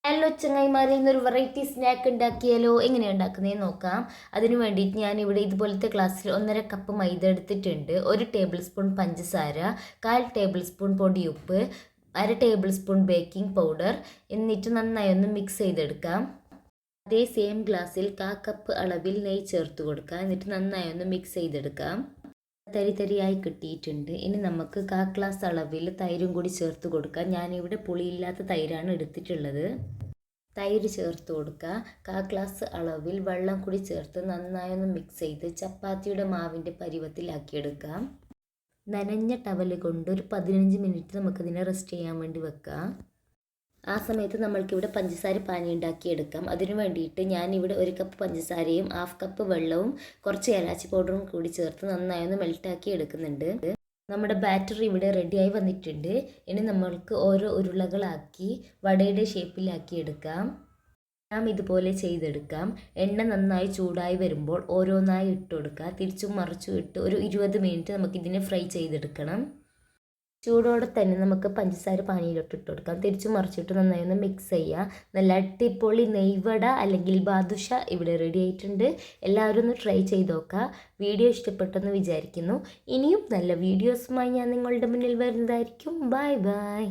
Hello ചങ്ങായിമാരെ, ഇന്നൊരു variety snack ഉണ്ടാക്കിയാലോ? എങ്ങനെയാണ് ഉണ്ടാക്കുന്നതെന്ന് നോക്കാം. അതിന് വേണ്ടിയിട്ട് ഞാനിവിടെ ഇതുപോലത്തെ ഗ്ലാസ്സിൽ 1.5 കപ്പ് മൈദ എടുത്തിട്ടുണ്ട്, 1 ടേബിൾ സ്പൂൺ പഞ്ചസാര, 1/4 ടേബിൾ സ്പൂൺ പൊടിയുപ്പ്, 1/2 ടേബിൾ സ്പൂൺ ബേക്കിംഗ് പൗഡർ. എന്നിട്ട് നന്നായി ഒന്ന് മിക്സ് ചെയ്തെടുക്കാം. അതേ സെയിം ഗ്ലാസ്സിൽ 1/4 കപ്പ് അളവിൽ നെയ്യ് ചേർത്ത് കൊടുക്കാം. എന്നിട്ട് നന്നായി ഒന്ന് മിക്സ് ചെയ്തെടുക്കാം. തരി തരിയായി കിട്ടിയിട്ടുണ്ട്. ഇനി നമുക്ക് 1/4 ഗ്ലാസ് അളവിൽ തൈരും കൂടി ചേർത്ത് കൊടുക്കാം. ഞാനിവിടെ പുളിയില്ലാത്ത തൈരാണ് എടുത്തിട്ടുള്ളത്. തൈര് ചേർത്ത് കൊടുക്കുക. 1/4 ഗ്ലാസ് അളവിൽ വെള്ളം കൂടി ചേർത്ത് നന്നായി ഒന്ന് മിക്സ് ചെയ്ത് ചപ്പാത്തിയുടെ മാവിൻ്റെ പരുവത്തിലാക്കിയെടുക്കാം. നനഞ്ഞ ടവൽ കൊണ്ട് ഒരു 15 മിനിറ്റ് നമുക്കിതിനെ റെസ്റ്റ് ചെയ്യാൻ വേണ്ടി വെക്കാം. ആ സമയത്ത് നമ്മൾക്കിവിടെ പഞ്ചസാര പാനി ഉണ്ടാക്കിയെടുക്കാം. അതിനു വേണ്ടിയിട്ട് ഞാനിവിടെ 1 കപ്പ് പഞ്ചസാരയും 1/2 കപ്പ് വെള്ളവും കുറച്ച് ഏലാച്ചി പൗഡറും കൂടി ചേർത്ത് നന്നായി ഒന്ന് മെൽറ്റാക്കി എടുക്കുന്നുണ്ട്. നമ്മുടെ ബാറ്റർ ഇവിടെ റെഡിയായി വന്നിട്ടുണ്ട്. ഇനി നമ്മൾക്ക് ഓരോ ഉരുളകളാക്കി വടയുടെ ഷേപ്പിലാക്കി എടുക്കാം. ഇതുപോലെ ചെയ്തെടുക്കാം. എണ്ണ നന്നായി ചൂടായി വരുമ്പോൾ ഓരോന്നായി ഇട്ട് കൊടുക്കുക. തിരിച്ചും മറിച്ചും ഇട്ട് ഒരു 20 മിനിറ്റ് നമുക്കിതിനെ ഫ്രൈ ചെയ്തെടുക്കണം. ചൂടോടെ തന്നെ നമുക്ക് പഞ്ചസാര പാനിയിലോട്ട് ഇട്ട് കൊടുക്കാം. തിരിച്ചും മറിച്ചിട്ട് നന്നായി ഒന്ന് മിക്സ് ചെയ്യുക. നല്ല അടിപൊളി നെയ്വട അല്ലെങ്കിൽ ബാദുഷ ഇവിടെ റെഡി ആയിട്ടുണ്ട്. എല്ലാവരും ഒന്ന് ട്രൈ ചെയ്ത് നോക്കുക. വീഡിയോ ഇഷ്ടപ്പെട്ടെന്ന് വിചാരിക്കുന്നു. ഇനിയും നല്ല വീഡിയോസുമായി ഞാൻ നിങ്ങളുടെ മുന്നിൽ വരുന്നതായിരിക്കും. Bye bye.